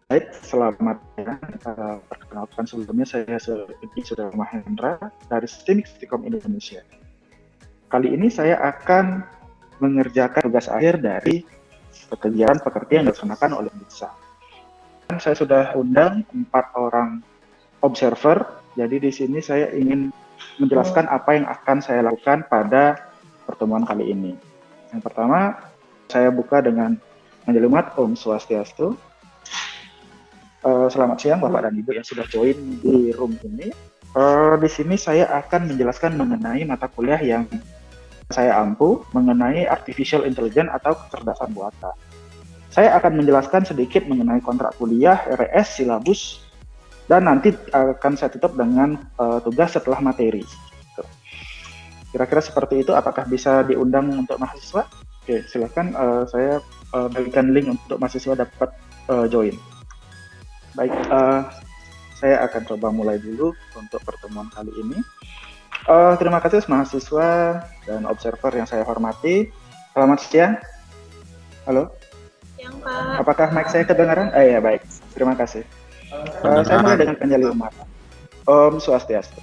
Baik, selamat ya. Perkenalkan sebelumnya saya Sudah Mahendra dari Stimik Stikom Indonesia. Kali ini saya akan mengerjakan tugas akhir dari kegiatan pekerti yang dilaksanakan oleh BISA. Saya sudah undang 4 orang observer, jadi di sini saya ingin menjelaskan apa yang akan saya lakukan pada pertemuan kali ini. Yang pertama, saya buka dengan menjelimat Om Swastiastu. Selamat siang Bapak dan Ibu yang sudah join di room ini. Di sini saya akan menjelaskan mengenai mata kuliah yang saya ampu mengenai Artificial Intelligence atau kecerdasan buatan. Saya akan menjelaskan sedikit mengenai kontrak kuliah, RS, silabus, dan nanti akan saya tutup dengan tugas setelah materi. Kira-kira seperti itu, apakah bisa diundang untuk mahasiswa? Oke, silakan saya berikan link untuk mahasiswa dapat join. Baik, saya akan coba mulai dulu untuk pertemuan kali ini. Terima kasih mahasiswa dan observer yang saya hormati. Selamat siang. Halo. Siang, Pak. Apakah mic saya kedengaran? Ya, baik. Terima kasih. Saya mulai dengan penjeliman. Om Swastiastu.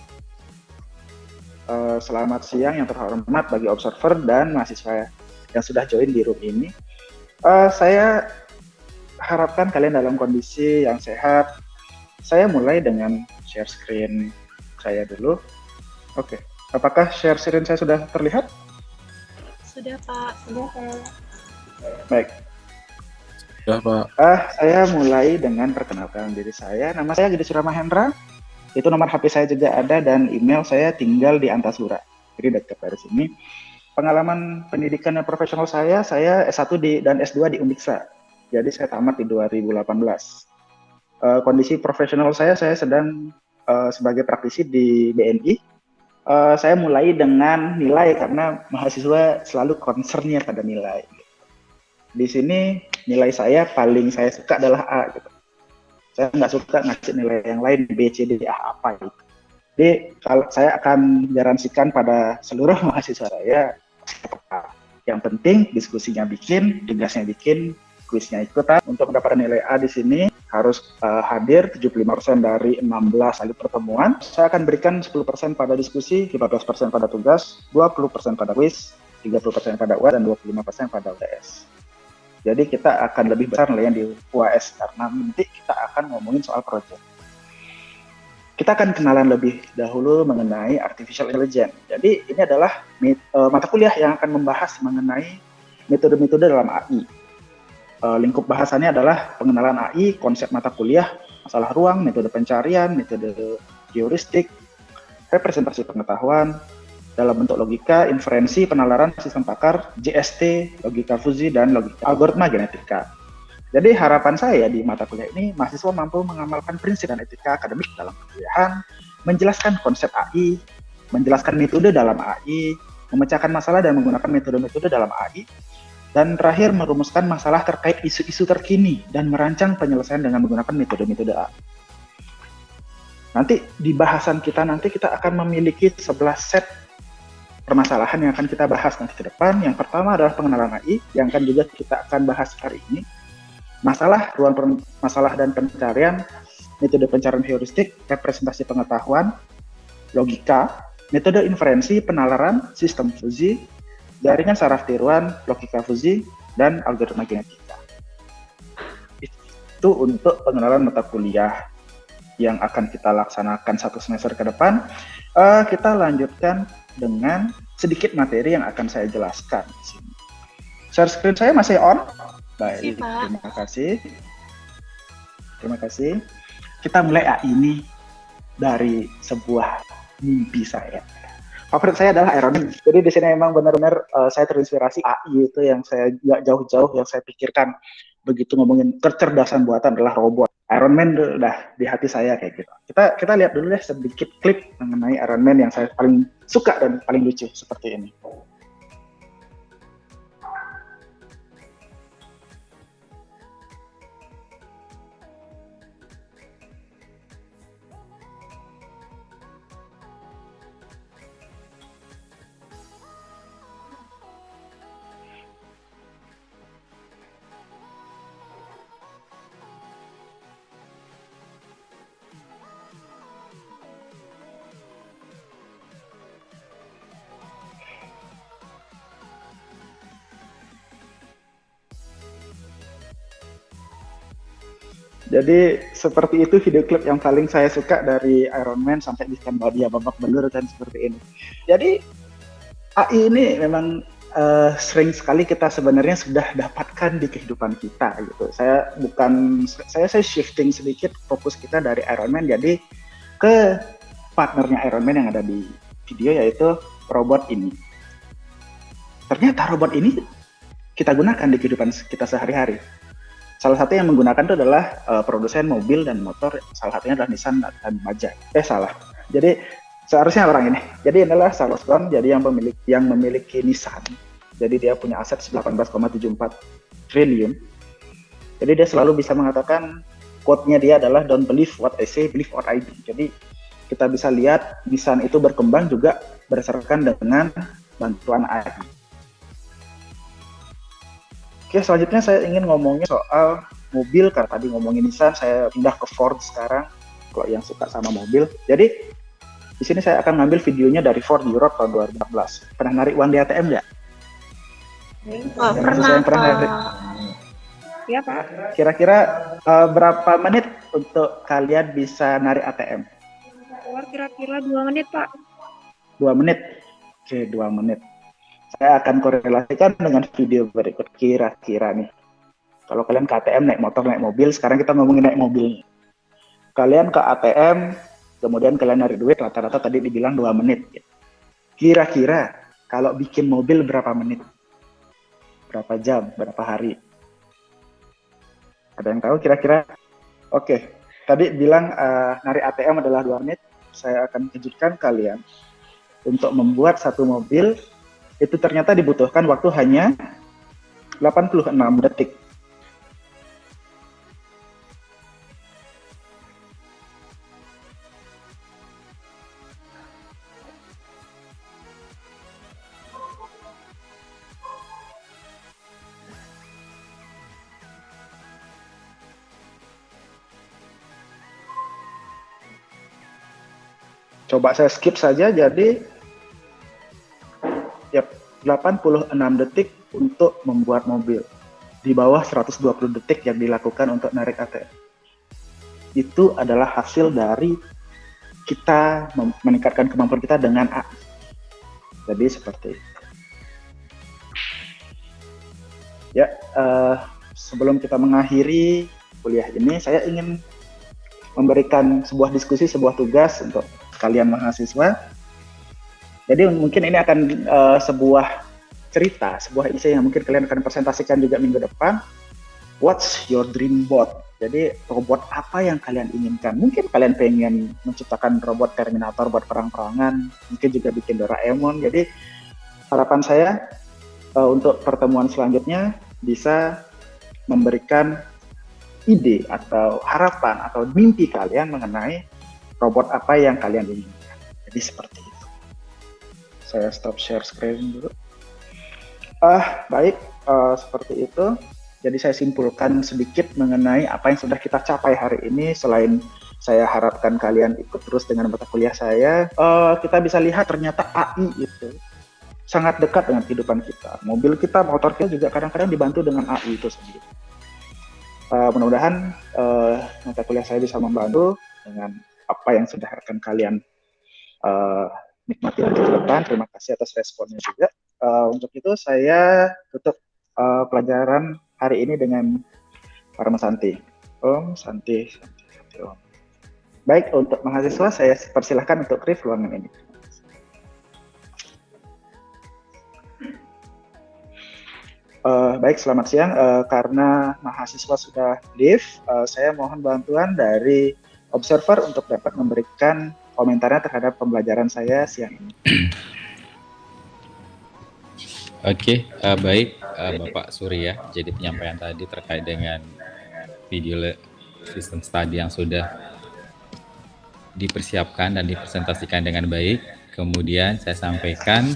Selamat siang yang terhormat bagi observer dan mahasiswa yang sudah join di room ini. Saya harapkan kalian dalam kondisi yang sehat. Saya mulai dengan share screen saya dulu. Oke, apakah share screen saya sudah terlihat? Sudah, Pak. Sudah, Pak. Baik. Ya, Pak. Saya mulai dengan perkenalkan diri saya. Nama saya Gede Surama Hendra. Itu nomor HP saya juga ada dan email saya tinggal di Antasura. Jadi dekat dari sini. Pengalaman pendidikan dan profesional saya S1 dan S2 di Undiksa. Jadi saya tamat di 2018. Kondisi profesional saya sedang sebagai praktisi di BNI. Saya mulai dengan nilai karena mahasiswa selalu concernnya pada nilai. Di sini nilai saya paling saya suka adalah A gitu. Saya nggak suka ngasih nilai yang lain B, C, D, A apa gitu. Jadi kalau saya akan garansikan pada seluruh mahasiswa saya, yang penting diskusinya bikin, tugasnya bikin, kuisnya ikutan. Untuk mendapatkan nilai A di sini harus hadir 75% dari 16 kali pertemuan. Saya akan berikan 10% pada diskusi, 15% pada tugas, 20% pada kuis, 30% pada UAS, dan 25% pada UTS. Jadi kita akan lebih besar nilainya di UAS karena nanti kita akan ngomongin soal project. Kita akan kenalan lebih dahulu mengenai Artificial Intelligence. Jadi ini adalah mata kuliah yang akan membahas mengenai metode-metode dalam AI. Lingkup bahasannya adalah pengenalan AI, konsep mata kuliah, masalah ruang, metode pencarian, metode heuristik, representasi pengetahuan, dalam bentuk logika, inferensi, penalaran, sistem pakar, JST, logika fuzi, dan logika algoritma genetika. Jadi harapan saya di mata kuliah ini, mahasiswa mampu mengamalkan prinsip dan etika akademik dalam perkuliahan, menjelaskan konsep AI, menjelaskan metode dalam AI, memecahkan masalah dan menggunakan metode-metode dalam AI, dan terakhir merumuskan masalah terkait isu-isu terkini dan merancang penyelesaian dengan menggunakan metode-metode AI. Nanti di bahasan kita akan memiliki 11 set permasalahan yang akan kita bahas nanti ke depan. Yang pertama adalah pengenalan AI, yang akan juga kita akan bahas hari ini. Masalah dan pencarian, metode pencarian heuristik, representasi pengetahuan, logika, metode inferensi, penalaran, sistem fuzi, jaringan saraf tiruan, logika fuzi, dan algoritma genetika. Itu untuk pengenalan mata kuliah yang akan kita laksanakan 1 semester ke depan. Kita lanjutkan dengan sedikit materi yang akan saya jelaskan di sini. Share screen saya masih on? Baik, terima kasih. Terima kasih. Kita mulai AI ini dari sebuah mimpi saya. Favorit saya adalah Iron Man. Jadi di sini memang benar-benar saya terinspirasi AI itu yang saya nggak jauh-jauh yang saya pikirkan begitu ngomongin kecerdasan buatan adalah robot. Iron Man udah di hati saya kayak gitu. Kita lihat dulu deh sedikit klip mengenai Iron Man yang saya paling suka dan paling lucu seperti ini. Jadi seperti itu video klip yang paling saya suka dari Iron Man sampai desain dia babak belur dan seperti ini. Jadi AI ini memang sering sekali kita sebenarnya sudah dapatkan di kehidupan kita gitu. Saya shifting sedikit fokus kita dari Iron Man jadi ke partnernya Iron Man yang ada di video, yaitu robot ini. Ternyata robot ini kita gunakan di kehidupan kita sehari-hari. Salah satu yang menggunakan itu adalah produsen mobil dan motor, salah satunya adalah Nissan dan Bajaj. Salah. Jadi seharusnya orang ini. Jadi adalah Charles Brown, jadi yang memiliki Nissan. Jadi dia punya aset 18,74 triliun. Jadi dia selalu bisa mengatakan, quote-nya dia adalah don't believe what I say, believe what I do. Jadi kita bisa lihat Nissan itu berkembang juga berdasarkan dengan bantuan AI. Oke, selanjutnya saya ingin ngomongin soal mobil. Karena tadi ngomongin Nissan, saya pindah ke Ford sekarang. Kalau yang suka sama mobil. Jadi di sini saya akan ngambil videonya dari Ford Europe tahun 2014. Pernah narik uang di ATM nggak? Oh, pernah, Pak. Ya, Pak. Kira-kira berapa menit untuk kalian bisa narik ATM? Keluar kira-kira 2 menit, Pak. 2 menit? Oke, 2 menit. Saya akan korelasikan dengan video berikut. Kira-kira nih, kalau kalian ke ATM naik motor, naik mobil, sekarang kita ngomongin naik mobil. Kalian ke ATM, kemudian kalian narik duit, rata-rata tadi dibilang 2 menit. Kira-kira kalau bikin mobil berapa menit? Berapa jam? Berapa hari? Ada yang tahu kira-kira? Oke, tadi bilang narik ATM adalah 2 menit. Saya akan kejutkan kalian. Untuk membuat satu mobil, itu ternyata dibutuhkan waktu hanya 86 detik. Coba saya skip saja, jadi 86 detik untuk membuat mobil. Di bawah 120 detik yang dilakukan untuk narik ATM. Itu adalah hasil dari kita meningkatkan kemampuan kita dengan AI. Jadi seperti itu. Ya, sebelum kita mengakhiri kuliah ini, saya ingin memberikan sebuah diskusi, sebuah tugas untuk kalian mahasiswa. Jadi mungkin ini akan sebuah cerita, sebuah isi yang mungkin kalian akan presentasikan juga minggu depan. What's your dream bot? Jadi robot apa yang kalian inginkan? Mungkin kalian pengen menciptakan robot Terminator buat perang-perangan, mungkin juga bikin Doraemon. Jadi harapan saya untuk pertemuan selanjutnya bisa memberikan ide atau harapan atau mimpi kalian mengenai robot apa yang kalian inginkan. Jadi seperti itu. Saya stop share screen dulu. Baik, seperti itu. Jadi saya simpulkan sedikit mengenai apa yang sudah kita capai hari ini. Selain saya harapkan kalian ikut terus dengan mata kuliah saya, kita bisa lihat ternyata AI itu sangat dekat dengan kehidupan kita. Mobil kita, motor kita juga kadang-kadang dibantu dengan AI itu sendiri. Mudah-mudahan mata kuliah saya bisa membantu dengan apa yang sudah akan kalian nikmati lagi ke depan. Terima kasih atas responnya juga. Untuk itu saya tutup pelajaran hari ini dengan Parama Santi. Om Santi, Santi, Santi Om. Baik, untuk mahasiswa saya persilahkan untuk brief ruangan ini. Baik, selamat siang. Karena mahasiswa sudah leave, saya mohon bantuan dari observer untuk dapat memberikan komentarnya terhadap pembelajaran saya siang ini. Oke, baik Bapak Surya. Jadi penyampaian tadi terkait dengan video system study yang sudah dipersiapkan dan dipresentasikan dengan baik. Kemudian saya sampaikan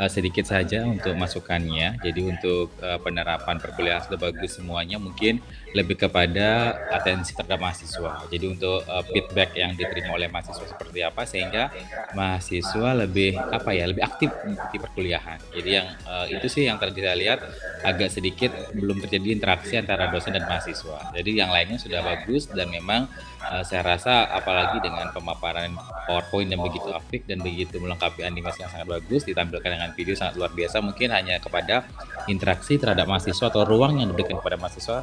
sedikit saja untuk masukannya. Jadi untuk penerapan perkuliahan sudah bagus semuanya, mungkin lebih kepada atensi terhadap mahasiswa. Jadi untuk feedback yang diterima oleh mahasiswa seperti apa sehingga mahasiswa lebih lebih aktif mengikuti perkuliahan. Jadi yang itu sih yang saya lihat agak sedikit belum terjadi interaksi antara dosen dan mahasiswa. Jadi yang lainnya sudah bagus dan memang saya rasa apalagi dengan pemaparan PowerPoint yang begitu apik dan begitu melengkapi animasi yang sangat bagus ditampilkan dengan video sangat luar biasa, mungkin hanya kepada interaksi terhadap mahasiswa atau ruang yang diberikan kepada mahasiswa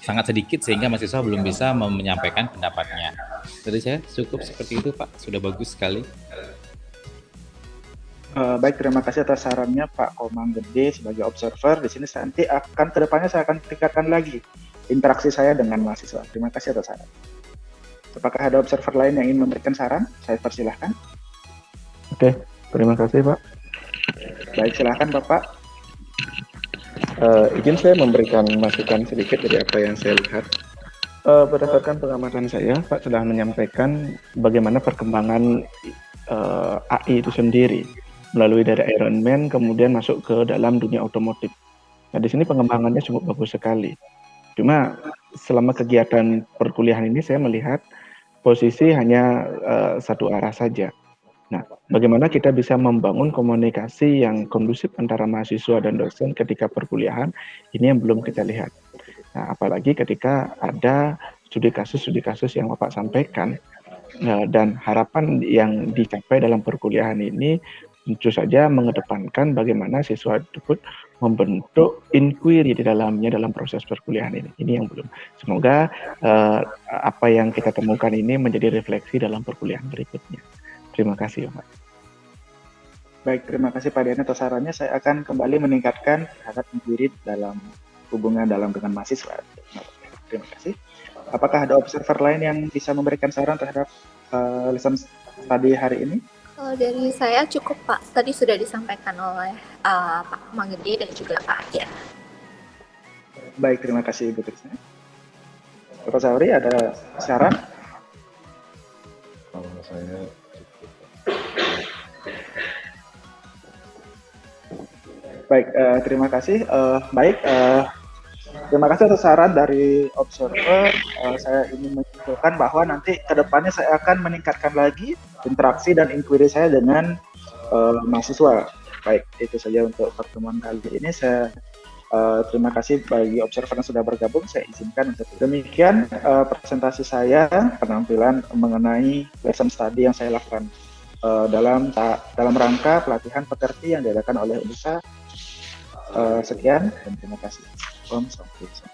sangat sedikit sehingga mahasiswa belum bisa menyampaikan pendapatnya. Dari saya cukup seperti itu Pak, sudah bagus sekali. Baik, terima kasih atas sarannya Pak Komang Gede sebagai observer. Di sini nanti kedepannya saya akan tingkatkan lagi interaksi saya dengan mahasiswa. Terima kasih atas saran. Apakah ada observer lain yang ingin memberikan saran? Saya persilahkan. Oke, terima kasih Pak. Baik, silahkan Bapak. Izin saya memberikan masukan sedikit dari apa yang saya lihat. Berdasarkan pengamatan saya, Pak sudah menyampaikan bagaimana perkembangan AI itu sendiri melalui dari Iron Man kemudian masuk ke dalam dunia otomotif. Nah, di sini pengembangannya cukup bagus sekali. Cuma selama kegiatan perkuliahan ini saya melihat posisi hanya satu arah saja. Nah, bagaimana kita bisa membangun komunikasi yang kondusif antara mahasiswa dan dosen ketika perkuliahan, ini yang belum kita lihat. Nah, apalagi ketika ada studi kasus yang Bapak sampaikan, dan harapan yang dicapai dalam perkuliahan ini tentu saja mengedepankan bagaimana siswa tersebut membentuk inquiry di dalamnya dalam proses perkuliahan ini. Ini yang belum. Semoga apa yang kita temukan ini menjadi refleksi dalam perkuliahan berikutnya. Terima kasih, Pak. Baik, terima kasih Pak Diana atas sarannya. Saya akan kembali meningkatkan terhadap inquiry dalam hubungan dengan mahasiswa. Terima kasih. Apakah ada observer lain yang bisa memberikan saran terhadap lesson study hari ini? Kalau dari saya cukup Pak, tadi sudah disampaikan oleh Pak Magedi dan juga Pak Dian. Baik, terima kasih Ibu Trisna. Bapak Sauri ada saran? Kalau saya cukup. Baik, terima kasih. Terima kasih atas saran dari observer. Saya ingin menyimpulkan bahwa nanti ke depannya saya akan meningkatkan lagi interaksi dan inquiry saya dengan mahasiswa. Baik, itu saja untuk pertemuan kali ini. Saya terima kasih bagi observer yang sudah bergabung. Saya izinkan untuk demikian presentasi saya penampilan mengenai lesson study yang saya lakukan dalam rangka pelatihan pekerti yang diadakan oleh UNISA. Sekian dan terima kasih. Om Swastiastu.